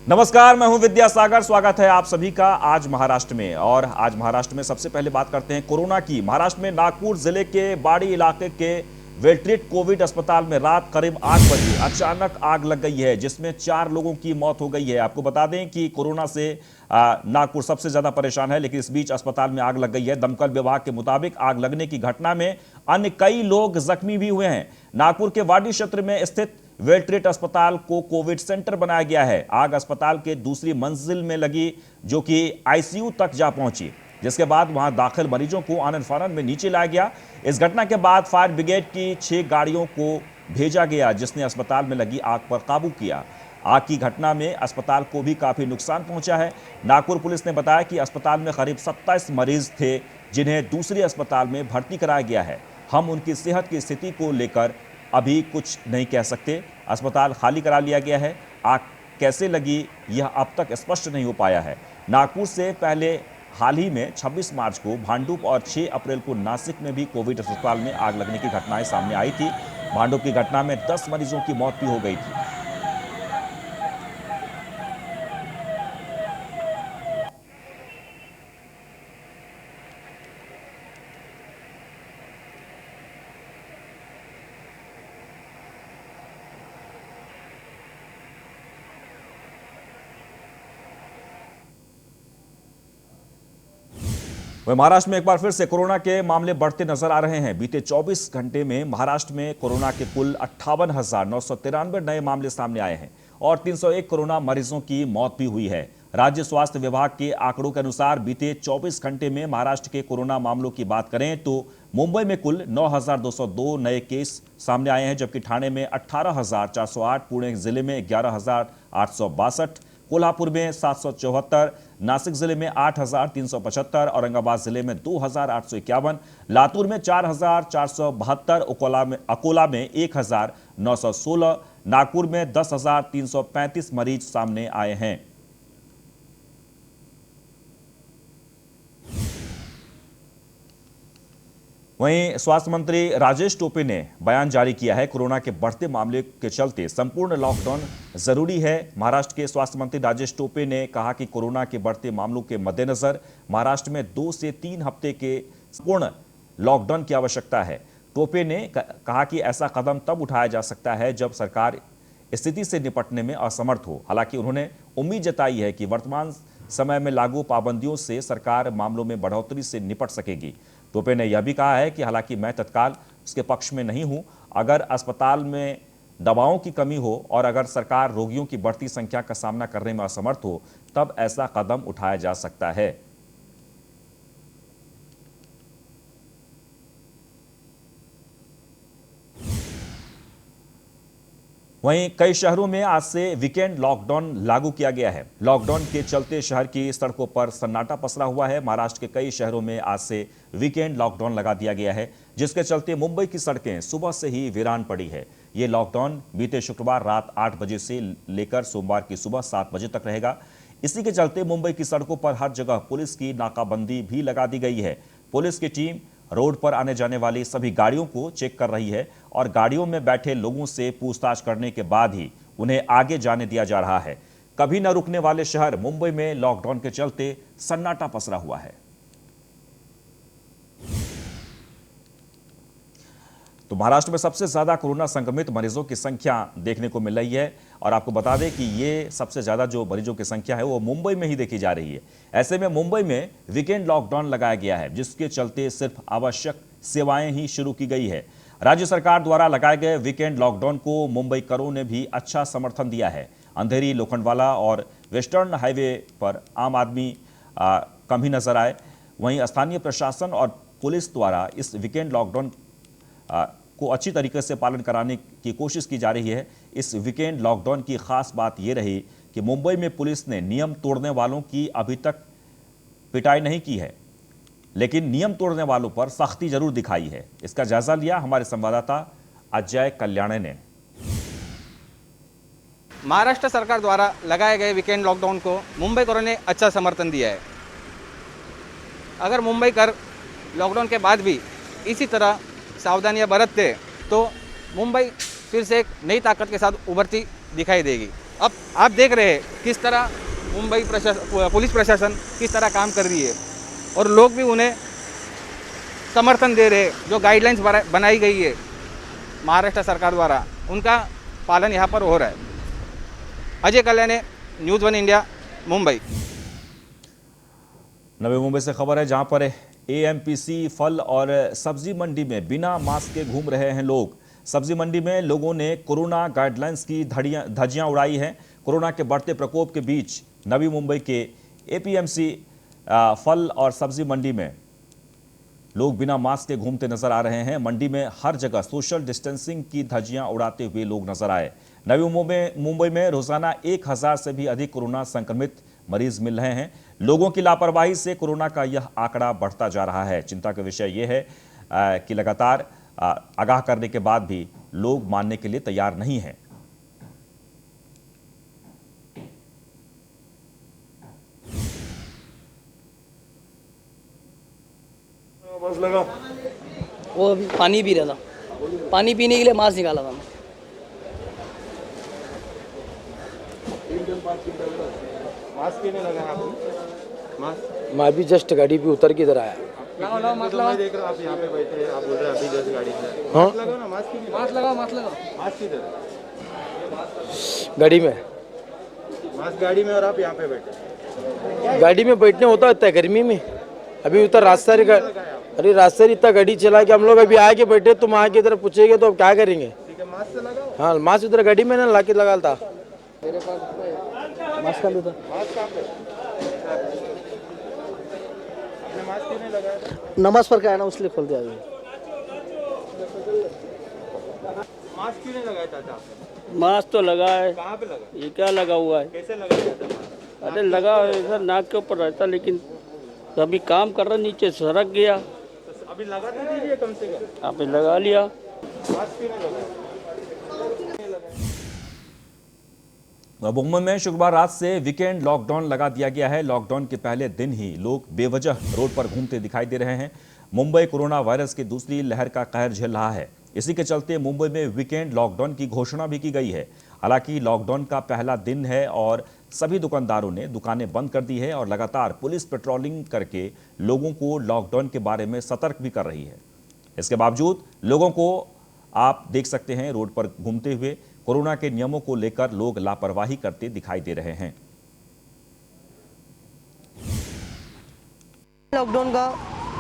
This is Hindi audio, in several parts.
नमस्कार, मैं हूं विद्यासागर। स्वागत है आप सभी का आज महाराष्ट्र में। और आज महाराष्ट्र में सबसे पहले बात करते हैं कोरोना की। महाराष्ट्र में नागपुर जिले के बाड़ी इलाके के वेलट्रीट कोविड अस्पताल में रात करीब 8 बजे अचानक आग लग गई है, जिसमें 4 लोगों की मौत हो गई है। आपको बता दें कि कोरोना से नागपुर सबसे ज्यादा परेशान है, लेकिन इस बीच अस्पताल में आग लग गई है। दमकल विभाग के मुताबिक आग लगने की घटना में अन्य कई लोग जख्मी भी हुए हैं। नागपुर के वाडी क्षेत्र में स्थित वेलट्रीट अस्पताल को कोविड सेंटर बनाया गया है। आग अस्पताल के दूसरी मंजिल में लगी, जो कि आईसीयू तक जा पहुंची, जिसके बाद वहां दाखिल मरीजों को आनन फानन में नीचे लाया गया। इस घटना के बाद फायर ब्रिगेड की 6 गाड़ियों को भेजा गया, जिसने अस्पताल में लगी आग पर काबू किया। आग की घटना में अस्पताल को भी काफी नुकसान पहुंचा है। नागपुर पुलिस ने बताया कि अस्पताल में करीब 27 मरीज थे, जिन्हें दूसरी अस्पताल में भर्ती कराया गया है। हम उनकी सेहत की स्थिति को लेकर अभी कुछ नहीं कह सकते। अस्पताल खाली करा लिया गया है। आग कैसे लगी यह अब तक स्पष्ट नहीं हो पाया है। नागपुर से पहले हाल ही में 26 मार्च को भांडुप और 6 अप्रैल को नासिक में भी कोविड अस्पताल में आग लगने की घटनाएं सामने आई थी। भांडुप की घटना में 10 मरीजों की मौत भी हो गई थी। वह महाराष्ट्र में एक बार फिर से कोरोना के मामले बढ़ते नजर आ रहे हैं। बीते 24 घंटे में महाराष्ट्र में कोरोना के कुल 58,993 नए मामले सामने आए हैं और 301 कोरोना मरीजों की मौत भी हुई है। राज्य स्वास्थ्य विभाग के आंकड़ों के अनुसार बीते 24 घंटे में महाराष्ट्र के कोरोना मामलों की बात करें तो मुंबई में कुल 9,202 नए केस सामने आए हैं, जबकि ठाणे में 18,408, पुणे जिले में 11,862, कोल्हापुर में 774, नासिक जिले में 8,375, औरंगाबाद जिले में 2,851, लातूर में 4,472, अकोला में 1,916, नागपुर में 10,335 मरीज सामने आए हैं। वहीं स्वास्थ्य मंत्री राजेश टोपे ने बयान जारी किया है। कोरोना के बढ़ते मामले के चलते संपूर्ण लॉकडाउन जरूरी है। महाराष्ट्र के स्वास्थ्य मंत्री राजेश टोपे ने कहा कि कोरोना के बढ़ते मामलों के मद्देनजर महाराष्ट्र में 2 से 3 हफ्ते के संपूर्ण लॉकडाउन की आवश्यकता है। टोपे ने कहा कि ऐसा कदम तब उठाया जा सकता है जब सरकार स्थिति से निपटने में असमर्थ हो। हालांकि उन्होंने उम्मीद जताई है कि वर्तमान समय में लागू पाबंदियों से सरकार मामलों में बढ़ोतरी से निपट सकेगी। टोपे ने यह भी कहा है कि हालांकि मैं तत्काल उसके पक्ष में नहीं हूं, अगर अस्पताल में दवाओं की कमी हो और अगर सरकार रोगियों की बढ़ती संख्या का सामना करने में असमर्थ हो, तब ऐसा कदम उठाया जा सकता है। वहीं कई शहरों में आज से वीकेंड लॉकडाउन लागू किया गया है। लॉकडाउन के चलते शहर की सड़कों पर सन्नाटा पसरा हुआ है। महाराष्ट्र के कई शहरों में आज से वीकेंड लॉकडाउन लगा दिया गया है, जिसके चलते मुंबई की सड़कें सुबह से ही वीरान पड़ी है। ये लॉकडाउन बीते शुक्रवार रात 8 बजे से लेकर सोमवार की सुबह 7 बजे तक रहेगा। इसी के चलते मुंबई की सड़कों पर हर जगह पुलिस की नाकाबंदी भी लगा दी गई है। पुलिस की टीम रोड पर आने जाने वाली सभी गाड़ियों को चेक कर रही है और गाड़ियों में बैठे लोगों से पूछताछ करने के बाद ही उन्हें आगे जाने दिया जा रहा है। कभी न रुकने वाले शहर मुंबई में लॉकडाउन के चलते सन्नाटा पसरा हुआ है। तो महाराष्ट्र में सबसे ज्यादा कोरोना संक्रमित मरीजों की संख्या देखने को मिल रही है और आपको बता दें कि ये सबसे ज्यादा जो मरीजों की संख्या है वो मुंबई में ही देखी जा रही है। ऐसे में मुंबई में वीकेंड लॉकडाउन लगाया गया है, जिसके चलते सिर्फ आवश्यक सेवाएं ही शुरू की गई है। राज्य सरकार द्वारा लगाए गए वीकेंड लॉकडाउन को मुंबई करों ने भी अच्छा समर्थन दिया है। अंधेरी, लोखंडवाला और वेस्टर्न हाईवे पर आम आदमी कम ही नजर आए। वहीं स्थानीय प्रशासन और पुलिस द्वारा इस वीकेंड लॉकडाउन को अच्छी तरीके से पालन कराने की कोशिश की जा रही है। इस वीकेंड लॉकडाउन की खास बात यह रही कि मुंबई में पुलिस ने नियम तोड़ने वालों की अभी तक पिटाई नहीं की है, लेकिन नियम तोड़ने वालों पर सख्ती जरूर दिखाई है। इसका जायजा लिया हमारे संवाददाता अजय कल्याणे ने। महाराष्ट्र सरकार द्वारा लगाए गए वीकेंड लॉकडाउन को मुंबईकरों ने अच्छा समर्थन दिया है। अगर मुंबईकर लॉकडाउन के बाद भी इसी तरह सावधानियां बरतते तो मुंबई फिर से एक नई ताकत के साथ उभरती दिखाई देगी। अब आप देख रहे हैं किस तरह मुंबई पुलिस प्रशासन किस तरह काम कर रही है और लोग भी उन्हें समर्थन दे रहे हैं। जो गाइडलाइंस बनाई गई है महाराष्ट्र सरकार द्वारा, उनका पालन यहाँ पर हो रहा है। अजय कल्याणे, न्यूज़ 1 इंडिया, मुंबई। नवी मुंबई से खबर है, जहां पर एएमपीसी फल और सब्जी मंडी में बिना मास्क के घूम रहे हैं लोग। सब्जी मंडी में लोगों ने कोरोना गाइडलाइंस की धज्जियां उड़ाई हैं। कोरोना के बढ़ते प्रकोप के बीच नवी मुंबई के एपीएमसी फल और सब्जी मंडी में लोग बिना मास्क के घूमते नजर आ रहे हैं। मंडी में हर जगह सोशल डिस्टेंसिंग की धज्जियां उड़ाते हुए लोग नजर आए। नवी मुंबई में रोजाना 1000 से भी अधिक कोरोना संक्रमित मरीज मिल रहे हैं। लोगों की लापरवाही से कोरोना का यह आंकड़ा बढ़ता जा रहा है। चिंता का विषय यह है कि लगातार आगाह करने के बाद भी लोग मानने के लिए तैयार नहीं हैं। मास्क लगाओ। वो अभी पानी पी रहा था, पानी पीने के लिए मास्क निकाला था मैं। मास्क क्यों नहीं लगाया आपने? मास्क मैं अभी जस्ट गाड़ी पे उतर के इधर आया। लगाओ मास्क लगाओ। मैं देख रहा हूँ आप यहाँ पे बैठे हैं, आप बोल रहे हैं अभी जस्ट गाड़ी से। हाँ? मास्क लगाओ ना, मास्क क्यों नहीं? मास्क लगाओ, मास्क लगाओ। मास्क किधर? गाड़ी में मास्क गाड़ी में और आप यहाँ पे बैठे। गाड़ी में बैठने होता है गर्मी में। अभी उधर रास्ता अरे रास्ते इतना गाड़ी चला के हम लोग अभी आके बैठे, तुम आके इधर पूछेंगे तो अब क्या करेंगे। ठीक है, मास्क से लगाओ। हाँ, मास्क उधर गाड़ी में ना ला के लगा था। मास्क का था। मास्क कहाँ पे? आपने मास्क क्यों नहीं लगाया था? नमाज पढ़ के आया ना, उसलिए खोल दिया अभी। मास्क क्यों नहीं लगाया चाचा आपने? मास्क तो लगा है। कहाँ पे लगा? ये क्या लगा हुआ है? कैसे लगाया था मास्क? अरे लगा इधर नाक के ऊपर रहता, लेकिन अभी काम कर रहा, नीचे सरक गया। तो अभी लगा तो दीजिए कम से कम। आप लगा लिया। मास्क क्यों नहीं लगाया? मुंबई में शुक्रवार रात से वीकेंड लॉकडाउन लगा दिया गया है। लॉकडाउन के पहले दिन ही लोग बेवजह रोड पर घूमते दिखाई दे रहे हैं। मुंबई कोरोना वायरस की दूसरी लहर का कहर झेल रहा है। इसी के चलते मुंबई में वीकेंड लॉकडाउन की घोषणा भी की गई है। हालांकि लॉकडाउन का पहला दिन है और सभी दुकानदारों ने दुकानें बंद कर दी है और लगातार पुलिस पेट्रोलिंग करके लोगों को लॉकडाउन के बारे में सतर्क भी कर रही है। इसके बावजूद लोगों को आप देख सकते हैं रोड पर घूमते हुए। कोरोना के नियमों को लेकर लोग लापरवाही करते दिखाई दे रहे हैं। लॉकडाउन का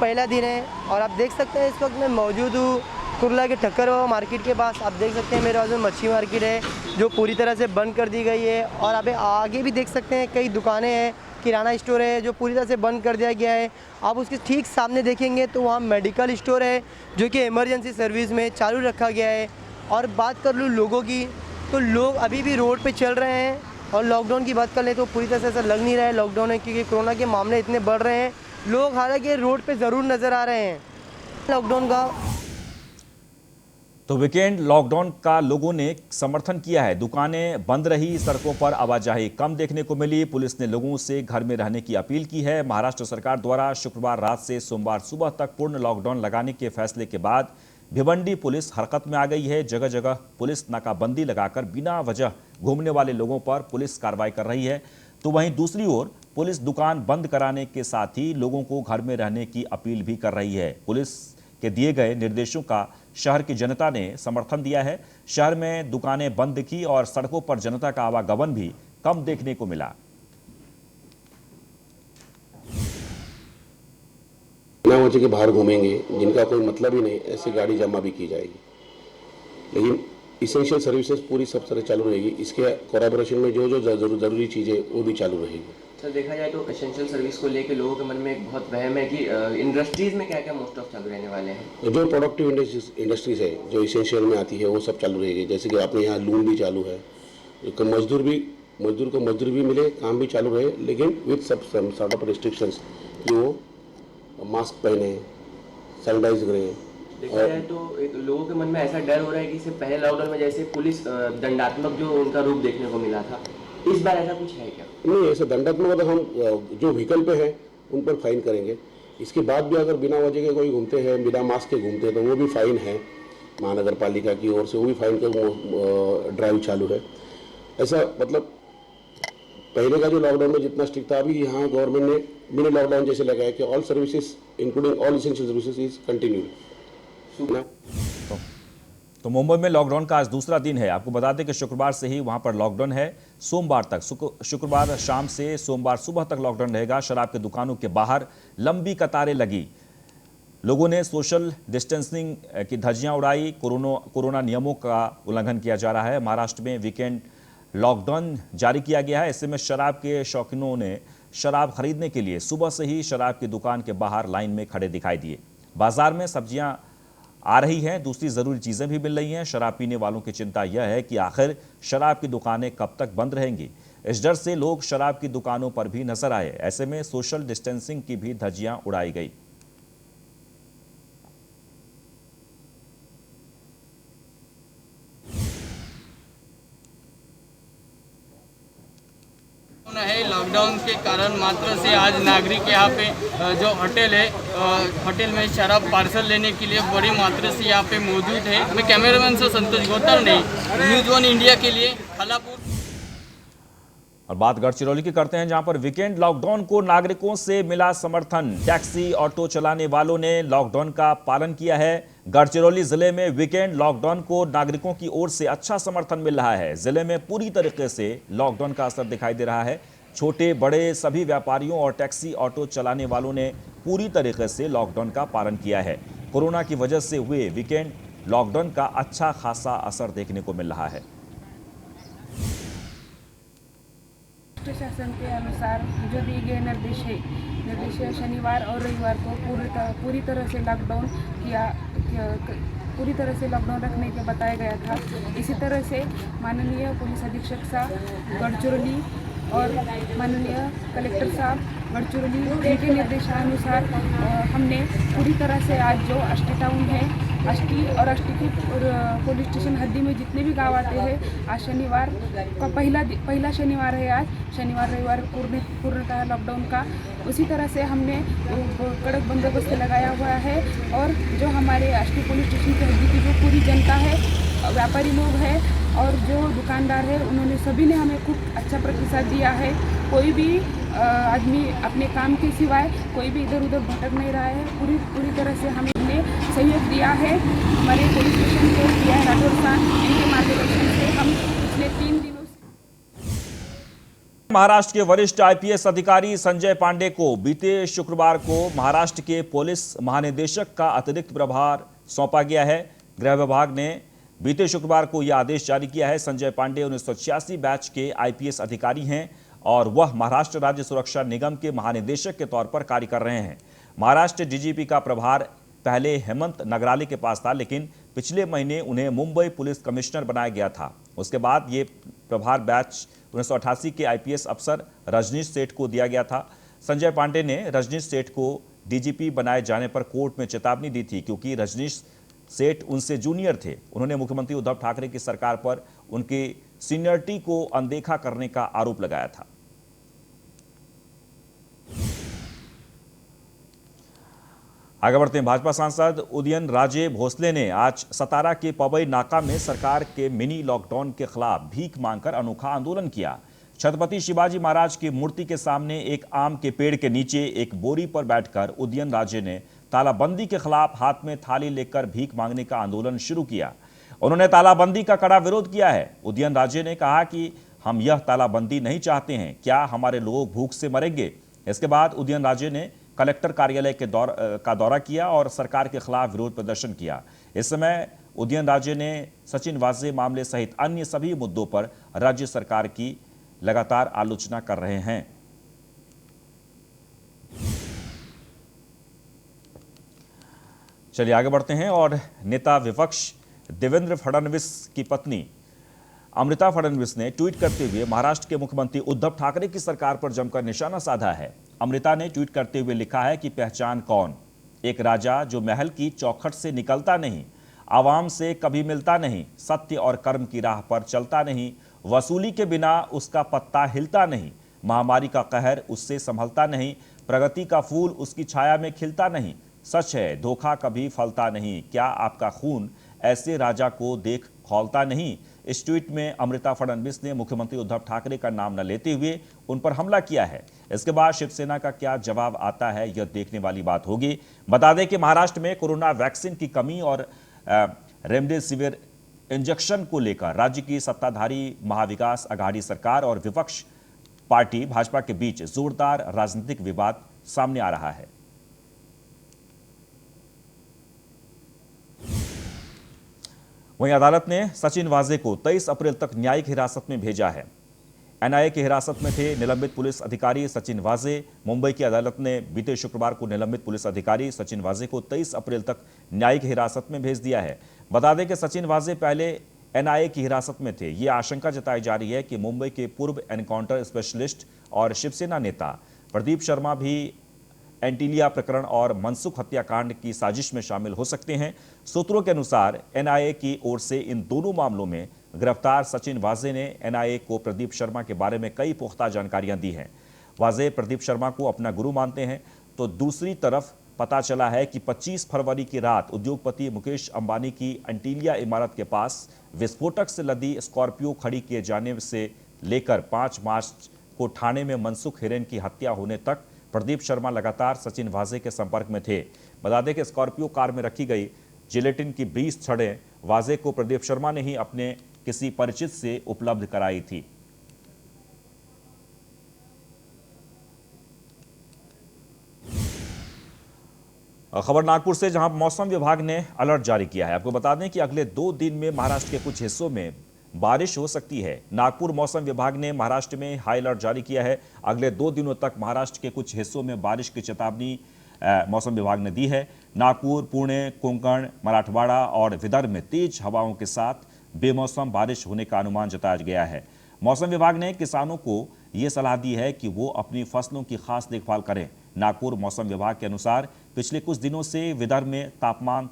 पहला दिन है और आप देख सकते हैं इस वक्त मैं मौजूद हूँ कुर्ला के ठक्कर मार्केट के पास। आप देख सकते हैं मेरे पास में मच्छी मार्केट है जो पूरी तरह से बंद कर दी गई है और अभी आगे भी देख सकते हैं कई दुकानें हैं, किराना स्टोर है जो पूरी तरह से बंद कर दिया गया है। आप उसके ठीक सामने देखेंगे तो वहाँ मेडिकल स्टोर है जो कि इमरजेंसी सर्विस में चालू रखा गया है। और बात कर लूँ लोगों की, तो लोग अभी भी रोड पे चल रहे हैं। और लॉकडाउन की बात कर ले तो पूरी तरह से ऐसा लग नहीं रहा है लॉकडाउन है, क्योंकि कोरोना के मामले इतने बढ़ रहे हैं। लोग हालांकि रोड पे ज़रूर नज़र आ रहे हैं। लॉकडाउन का तो वीकेंड लॉकडाउन का लोगों ने समर्थन किया है। दुकानें बंद रही, सड़कों पर आवाजाही कम देखने को मिली। पुलिस ने लोगों से घर में रहने की अपील की है। महाराष्ट्र सरकार द्वारा शुक्रवार रात से सोमवार सुबह तक पूर्ण लॉकडाउन लगाने के फैसले के बाद भिवंडी पुलिस हरकत में आ गई है। जगह जगह पुलिस नाकाबंदी लगाकर बिना वजह घूमने वाले लोगों पर पुलिस कार्रवाई कर रही है। तो वहीं दूसरी ओर पुलिस दुकान बंद कराने के साथ ही लोगों को घर में रहने की अपील भी कर रही है। पुलिस के दिए गए निर्देशों का शहर की जनता ने समर्थन दिया है। शहर में दुकानें बंद की और सड़कों पर जनता का आवागमन भी कम देखने को मिला। बिना वजह के बाहर घूमेंगे जिनका कोई मतलब ही नहीं, ऐसी गाड़ी जमा भी की जाएगी। लेकिन इसेंशियल सर्विसेज पूरी सब तरह चालू रहेगी। इसके कोलैबोरेशन में जो जो जरूरी चीज़ें वो भी चालू रहेगी। सर देखा जाए तो एसेंशियल सर्विस को लेकर लोगों के मन में एक बहुत वहम है कि इंडस्ट्रीज में क्या क्या मोस्ट ऑफ चालू रहने वाले हैं। जो प्रोडक्टिव इंडस्ट्रीज है जो इसेंशियल में आती है वो सब चालू रहेगी। जैसे कि अपने यहाँ लूम भी चालू है, मजदूर को मजदूरी भी मिले, काम भी चालू रहे, लेकिन विद सब सॉर्ट ऑफ रिस्ट्रिक्शंस कि वो मास्क पहने, सैनिटाइज करें। देखा जाए तो एक लोगों के मन में ऐसा डर हो रहा है कि इससे पहले लॉकडाउन में जैसे पुलिस दंडात्मक जो उनका रूप देखने को मिला था, इस बार ऐसा कुछ है क्या? नहीं, ऐसे दंडात्मक तो हम जो व्हीकल पे हैं उन पर फाइन करेंगे। इसके बाद भी अगर बिना वजह के कोई घूमते हैं, बिना मास्क के घूमते हैं तो वो भी फाइन है। महानगर पालिका की ओर से वो भी फाइन का ड्राइव चालू है। ऐसा मतलब पहले का जो लॉकडाउन में जितना स्ट्रिक्ट था, अभी यहाँ गवर्नमेंट ने मिनी लॉकडाउन जैसे लगाया कि all services including all essential services is continued. तो मुंबई में लॉकडाउन का आज दूसरा दिन है। आपको बता दें कि शुक्रवार से ही वहां पर लॉकडाउन है, सोमवार तक, शुक्रवार शाम से सोमवार सुबह तक लॉकडाउन रहेगा। शराब की दुकानों के बाहर लंबी कतारें लगी, लोगों ने सोशल डिस्टेंसिंग की धज्जियां उड़ाई। कोरोना नियमों का उल्लंघन किया जा रहा है। महाराष्ट्र में वीकेंड लॉकडाउन जारी किया गया है। ऐसे में शराब के शौकीनों ने शराब खरीदने के लिए सुबह से ही शराब की दुकान के बाहर लाइन में खड़े दिखाई दिए। बाजार में सब्जियां आ रही हैं, दूसरी जरूरी चीजें भी मिल रही हैं। शराब पीने वालों की चिंता यह है कि आखिर शराब की दुकानें कब तक बंद रहेंगी। इस डर से लोग शराब की दुकानों पर भी नजर आए। ऐसे में सोशल डिस्टेंसिंग की भी धज्जियां उड़ाई गई। है लॉकडाउन के कारण मात्र से आज नागरिक यहाँ पे जो होटल है, होटल में शराब पार्सल लेने के लिए बड़ी मात्रा से यहाँ पे मौजूद है। मैं कैमरामैन से संतोष गौतम नहीं, न्यूज़ 1 इंडिया के लिए खालापुर। और बात गढ़चिरौली की करते हैं, जहां पर वीकेंड लॉकडाउन को नागरिकों से मिला समर्थन। टैक्सी ऑटो चलाने वालों ने लॉकडाउन का पालन किया है। गढ़चिरौली जिले में वीकेंड लॉकडाउन को नागरिकों की ओर से अच्छा समर्थन मिल रहा है। जिले में पूरी तरीके से लॉकडाउन का असर दिखाई दे रहा है। छोटे बड़े सभी व्यापारियों और टैक्सी ऑटो चलाने वालों ने पूरी तरीके से लॉकडाउन का पालन किया है। कोरोना की वजह से हुए वीकेंड लॉकडाउन का अच्छा खासा असर देखने को मिल रहा है। शासन के अनुसार जो दिए गए निर्देश है, शनिवार और रविवार को पूरी तरह से लॉकडाउन पूरी तरह से लॉकडाउन रखने के बताया गया था। इसी तरह से माननीय पुलिस अधीक्षक साहब गढ़चिरौली और माननीय कलेक्टर साहब गढ़चिरौली के निर्देशानुसार हमने पूरी तरह से आज जो अष्टी टाउन है, अष्टी और अष्टी की पुलिस स्टेशन हद्दी में जितने भी गांव आते हैं, आज शनिवार का पहला शनिवार है। आज शनिवार रविवार पूर्णतः लॉकडाउन का। उसी तरह से हमने कड़क बंदोबस्त लगाया हुआ है और जो हमारे अष्टी पुलिस स्टेशन की हद्दी की जो पूरी जनता है, व्यापारी लोग हैं और जो दुकानदार है, उन्होंने सभी ने हमें खूब अच्छा प्रतिसाद दिया है। कोई भी आदमी अपने काम के सिवाय कोई भी इधर उधर भटक नहीं रहा है। पूरी तरह से हमें सहयोग दिया है। हमारे पुलिस स्टेशन के पीआई राठौर साहब, इनके मार्गदर्शन से हम पिछले 3 दिनों महाराष्ट्र के वरिष्ठ आईपीएस अधिकारी संजय पांडे को बीते शुक्रवार को महाराष्ट्र के पुलिस महानिदेशक का अतिरिक्त प्रभार सौंपा गया है। गृह विभाग ने बीते शुक्रवार को यह आदेश जारी किया है। संजय पांडे 1986 बैच के आईपीएस अधिकारी हैं और वह महाराष्ट्र राज्य सुरक्षा निगम के महानिदेशक के तौर पर कार्य कर रहे हैं। महाराष्ट्र डीजीपी का प्रभार पहले हेमंत नगराले के पास था, लेकिन पिछले महीने उन्हें मुंबई पुलिस कमिश्नर बनाया गया था। उसके बाद ये प्रभार बैच 1988 के आईपीएस अफसर रजनीश सेठ को दिया गया था। संजय पांडे ने रजनीश सेठ को डीजीपी बनाए जाने पर कोर्ट में चेतावनी दी थी, क्योंकि रजनीश सेठ उनसे जूनियर थे। उन्होंने मुख्यमंत्री उद्धव ठाकरे की सरकार पर उनकी सीनियरिटी को अनदेखा करने का आरोप लगाया था। आगे बढ़ते हैं। भाजपा सांसद उदयन राजे भोसले ने आज सतारा के पवई नाका में सरकार के मिनी लॉकडाउन के खिलाफ भीख मांगकर अनोखा आंदोलन किया। छत्रपति शिवाजी महाराज की मूर्ति के सामने एक आम के पेड़ के नीचे एक बोरी पर बैठकर उदयन राजे ने तालाबंदी के खिलाफ हाथ में थाली लेकर भीख मांगने का आंदोलन शुरू किया। उन्होंने तालाबंदी का कड़ा विरोध किया है। उदयन राजे ने कहा कि हम यह तालाबंदी नहीं चाहते हैं, क्या हमारे लोग भूख से मरेंगे। इसके बाद उदयन राजे ने कलेक्टर कार्यालय का दौरा किया और सरकार के खिलाफ विरोध प्रदर्शन किया। इस समय उदयन राजे ने सचिन वाजे मामले सहित अन्य सभी मुद्दों पर राज्य सरकार की लगातार आलोचना कर रहे हैं। चलिए आगे बढ़ते हैं और नेता विपक्ष देवेंद्र फडणवीस की पत्नी अमृता फडणवीस ने ट्वीट करते हुए महाराष्ट्र के मुख्यमंत्री उद्धव ठाकरे की सरकार पर जमकर निशाना साधा है। अमृता ने ट्वीट करते हुए लिखा है कि पहचान कौन, एक राजा जो महल की चौखट से निकलता नहीं, आवाम से कभी मिलता नहीं, सत्य और कर्म की राह पर चलता नहीं, वसूली के बिना उसका पत्ता हिलता नहीं, महामारी का कहर उससे संभलता नहीं, प्रगति का फूल उसकी छाया में खिलता नहीं, सच है धोखा कभी फलता नहीं, क्या आपका खून ऐसे राजा को देख खौलता नहीं। इस ट्वीट में अमृता फडणवीस ने मुख्यमंत्री उद्धव ठाकरे का नाम न लेते हुए उन पर हमला किया है। इसके बाद शिवसेना का क्या जवाब आता है, यह देखने वाली बात होगी। बता दें कि महाराष्ट्र में कोरोना वैक्सीन की कमी और रेमडेसिविर इंजेक्शन को लेकर राज्य की सत्ताधारी महाविकास अघाड़ी सरकार और विपक्ष पार्टी भाजपा के बीच जोरदार राजनीतिक विवाद सामने आ रहा है। वहीं अदालत ने सचिन वाजे को 23 अप्रैल तक न्यायिक हिरासत में भेजा है। एनआईए की हिरासत में थे निलंबित पुलिस अधिकारी सचिन वाजे। मुंबई की अदालत ने बीते शुक्रवार को निलंबित पुलिस अधिकारी सचिन वाजे को 23 अप्रैल तक न्यायिक हिरासत में भेज दिया है। बता दें कि सचिन वाजे पहले एनआईए की हिरासत में थे। ये आशंका जताई जा रही है कि मुंबई के पूर्व एनकाउंटर स्पेशलिस्ट और शिवसेना नेता प्रदीप शर्मा भी एंटीलिया प्रकरण और मनसुख हत्याकांड की साजिश में शामिल हो सकते हैं। सूत्रों के अनुसार एनआईए की ओर से इन दोनों मामलों में गिरफ्तार सचिन वाजे ने एनआईए को प्रदीप शर्मा के बारे में कई पुख्ता जानकारियां दी हैं। वाजे प्रदीप शर्मा को अपना गुरु मानते हैं। तो दूसरी तरफ पता चला है कि 25 फरवरी की रात उद्योगपति मुकेश अंबानी की एंटीलिया इमारत के पास विस्फोटक से लदी स्कॉर्पियो खड़ी किए जाने से लेकर 5 मार्च को ठाणे में मनसुख हिरेन की हत्या होने तक प्रदीप शर्मा लगातार सचिन वाजे के संपर्क में थे। बता दें कि स्कॉर्पियो कार में रखी गई जिलेटिन की 20 छड़ें वाजे को प्रदीप शर्मा ने ही अपने किसी परिचित से उपलब्ध कराई थी। खबर नागपुर से, जहां मौसम विभाग ने अलर्ट जारी किया है। आपको बता दें कि अगले 2 दिन में महाराष्ट्र के कुछ हिस्सों में बारिश हो सकती है। नागपुर मौसम विभाग ने महाराष्ट्र में हाई अलर्ट जारी किया है। अगले 2 दिनों तक महाराष्ट्र के कुछ हिस्सों में बारिश की चेतावनी मौसम विभाग ने दी है। नागपुर, पुणे, कोंकण, मराठवाड़ा और विदर्भ में तेज हवाओं के साथ बेमौसम बारिश होने का अनुमान जताया गया है। मौसम विभाग ने किसानों को यह सलाह दी है कि वो अपनी फसलों की खास देखभाल करें। नागपुर मौसम विभाग के अनुसार पिछले कुछ दिनों से विदर्भ में तापमान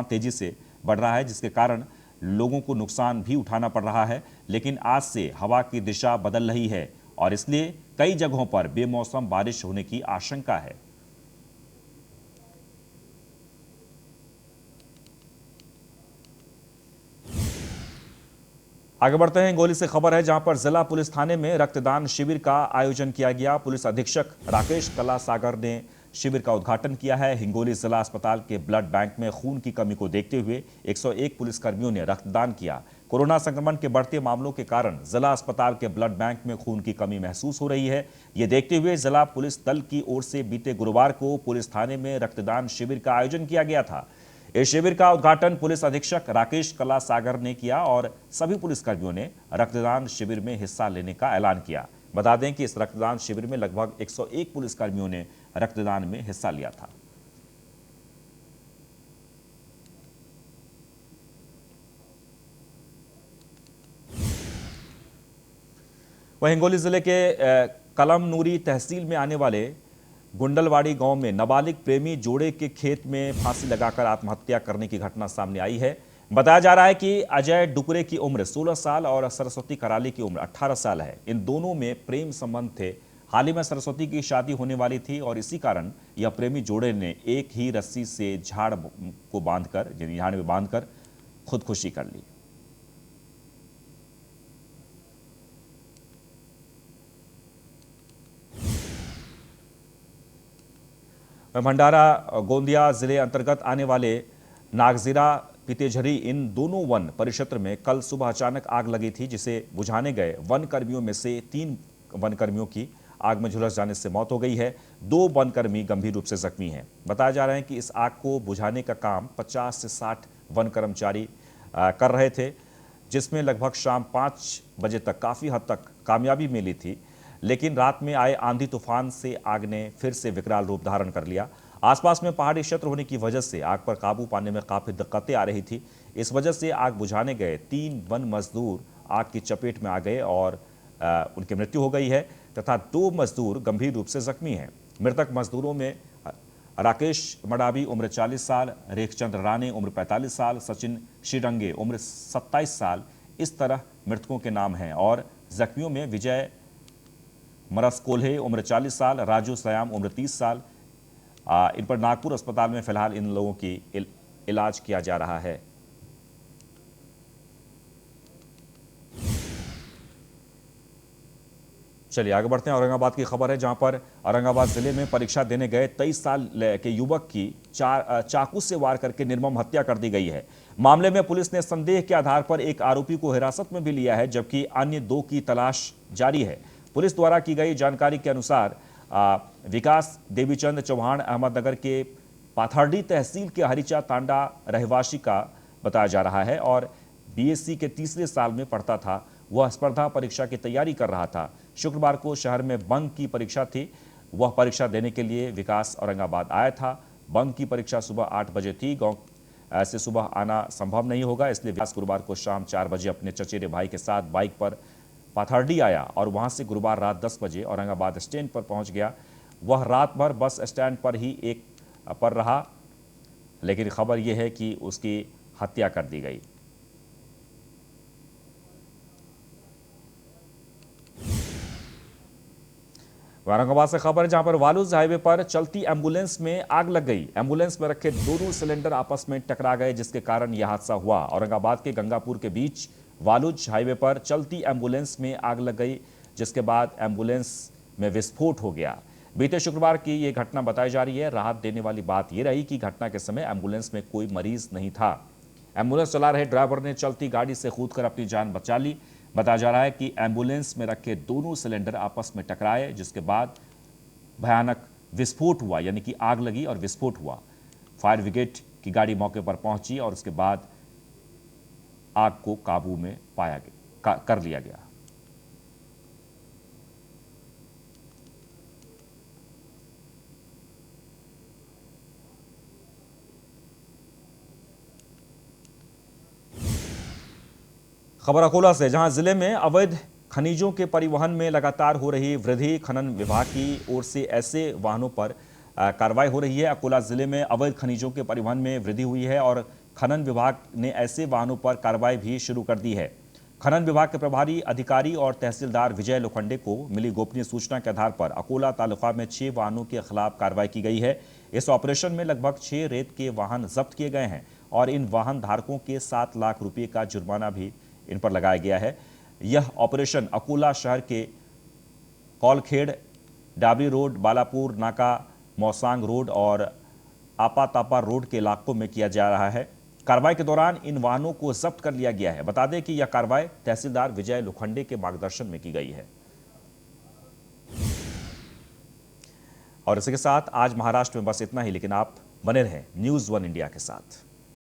तेजी से बढ़ रहा है, जिसके कारण लोगों को नुकसान भी उठाना पड़ रहा है। लेकिन आज से हवा की दिशा बदल रही है और इसलिए कई जगहों पर बेमौसम बारिश होने की आशंका है। आगे बढ़ते हैं। हिंगोली से खबर है, जहां पर जिला पुलिस थाने में रक्तदान शिविर का आयोजन किया गया। पुलिस अधीक्षक राकेश कलासागर ने शिविर का उद्घाटन किया है। हिंगोली जिला अस्पताल के ब्लड बैंक में खून की कमी को देखते हुए 101 पुलिसकर्मियों ने रक्तदान किया। कोरोना संक्रमण के बढ़ते मामलों के कारण जिला अस्पताल के ब्लड बैंक में खून की कमी महसूस हो रही है। ये देखते हुए जिला पुलिस दल की ओर से बीते गुरुवार को पुलिस थाने में रक्तदान शिविर का आयोजन किया गया था। इस शिविर का उद्घाटन पुलिस अधीक्षक राकेश कलासागर ने किया और सभी पुलिसकर्मियों ने रक्तदान शिविर में हिस्सा लेने का ऐलान किया। बता दें कि इस रक्तदान शिविर में लगभग 101 पुलिसकर्मियों ने रक्तदान में हिस्सा लिया था। वहीं हिंगोली जिले के कलमनूरी तहसील में आने वाले गुंडलवाड़ी गांव में नाबालिग प्रेमी जोड़े के खेत में फांसी लगाकर आत्महत्या करने की घटना सामने आई है। बताया जा रहा है कि अजय डुकरे की उम्र 16 साल और सरस्वती कराली की उम्र 18 साल है। इन दोनों में प्रेम संबंध थे। हाल ही में सरस्वती की शादी होने वाली थी और इसी कारण यह प्रेमी जोड़े ने एक ही रस्सी से झाड़ में बांधकर खुदकुशी कर ली। भंडारा गोंदिया जिले अंतर्गत आने वाले नागजीरा पितेझरी इन दोनों वन परिक्षेत्र में कल सुबह अचानक आग लगी थी, जिसे बुझाने गए वन कर्मियों में से 3 वन कर्मियों की आग में झुलस जाने से मौत हो गई है। 2 वनकर्मी गंभीर रूप से जख्मी हैं। बताया जा रहा है कि इस आग को बुझाने का काम 50 से 60 वन कर्मचारी कर रहे थे, जिसमें लगभग शाम 5 बजे तक काफ़ी हद तक कामयाबी मिली थी। लेकिन रात में आए आंधी तूफान से आग ने फिर से विकराल रूप धारण कर लिया। आसपास में पहाड़ी क्षेत्र होने की वजह से आग पर काबू पाने में काफ़ी दिक्कतें आ रही थी। इस वजह से आग बुझाने गए 3 वन मजदूर आग की चपेट में आ गए और उनकी मृत्यु हो गई है तथा 2 मजदूर गंभीर रूप से जख्मी हैं। मृतक मजदूरों में राकेश मडावी उम्र 40 साल, रेखचंद्र राणे उम्र 45 साल, सचिन श्रीरंगे उम्र 27 साल इस तरह मृतकों के नाम हैं। और जख्मियों में विजय मरसकोल्हे उम्र 40 साल, राजू सयाम उम्र 30 साल। इन पर नागपुर अस्पताल में फिलहाल इन लोगों की इलाज किया जा रहा है। चलिए आगे बढ़ते हैं। औरंगाबाद की खबर है, जहां पर औरंगाबाद जिले में परीक्षा देने गए 23 साल के युवक की चाकू से वार करके निर्मम हत्या कर दी गई है। मामले में पुलिस ने संदेह के आधार पर एक आरोपी को हिरासत में भी लिया है, जबकि अन्य 2 की तलाश जारी है। पुलिस द्वारा की गई जानकारी के अनुसार विकास देवीचंद चौहान अहमदनगर के पाथर्डी तहसील के हरिचा तांडा रहवासी का बताया जा रहा है और बीएससी के तीसरे साल में पढ़ता था। वह स्पर्धा परीक्षा की तैयारी कर रहा था। शुक्रवार को शहर में बंक की परीक्षा थी। वह परीक्षा देने के लिए विकास औरंगाबाद आया था। बंक की परीक्षा सुबह 8 बजे थी। गांव से सुबह आना संभव नहीं होगा, इसलिए विकास गुरुवार को शाम 4 बजे अपने चचेरे भाई के साथ बाइक पर पाथर्डी आया और वहां से गुरुवार रात 10 बजे औरंगाबाद स्टैंड पर पहुंच गया। वह रात भर बस स्टैंड पर ही पर रहा, लेकिन खबर यह है कि उसकी हत्या कर दी गई। औरंगाबाद से खबर है, जहां पर वालूज हाईवे पर चलती एम्बुलेंस में आग लग गई। एम्बुलेंस में रखे दोनों सिलेंडर आपस में टकरा गए, जिसके कारण यह हादसा हुआ। औरंगाबाद के गंगापुर के बीच वालूज हाईवे पर चलती एम्बुलेंस में आग लग गई, जिसके बाद एम्बुलेंस में विस्फोट हो गया। बीते शुक्रवार की यह घटना बताई जा रही है। राहत देने वाली बात यह रही कि घटना के समय एम्बुलेंस में कोई मरीज नहीं था। एम्बुलेंस चला रहे ड्राइवर ने चलती गाड़ी से कूदकर अपनी जान बचा ली। बताया जा रहा है कि एम्बुलेंस में रखे दोनों सिलेंडर आपस में टकराए, जिसके बाद भयानक विस्फोट हुआ, यानी कि आग लगी और विस्फोट हुआ। फायर ब्रिगेड की गाड़ी मौके पर पहुंची और उसके बाद आग को काबू में कर लिया गया। खबर अकोला से, जहां जिले में अवैध खनिजों के परिवहन में लगातार हो रही वृद्धि। खनन विभाग की ओर से ऐसे वाहनों पर कार्रवाई हो रही है। अकोला जिले में अवैध खनिजों के परिवहन में वृद्धि हुई है और खनन विभाग ने ऐसे वाहनों पर कार्रवाई भी शुरू कर दी है। खनन विभाग के प्रभारी अधिकारी और तहसीलदार विजय लोखंडे को मिली गोपनीय सूचना के आधार पर अकोला तालुका में 6 वाहनों के खिलाफ कार्रवाई की गई है। इस ऑपरेशन में लगभग 6 रेत के वाहन जब्त किए गए हैं और इन वाहन धारकों के 7 लाख रुपये का जुर्माना भी इन पर लगाया गया है। यह ऑपरेशन अकोला शहर के कौलखेड़, डाबरी रोड, बालापुर नाका, मौसांग रोड और आपातापा रोड के इलाकों में किया जा रहा है। कार्रवाई के दौरान इन वाहनों को जब्त कर लिया गया है। बता दें कि यह कार्रवाई तहसीलदार विजय लोखंडे के मार्गदर्शन में की गई है। और इसी के साथ आज महाराष्ट्र में बस इतना ही, लेकिन आप बने रहें न्यूज़ 1 इंडिया के साथ।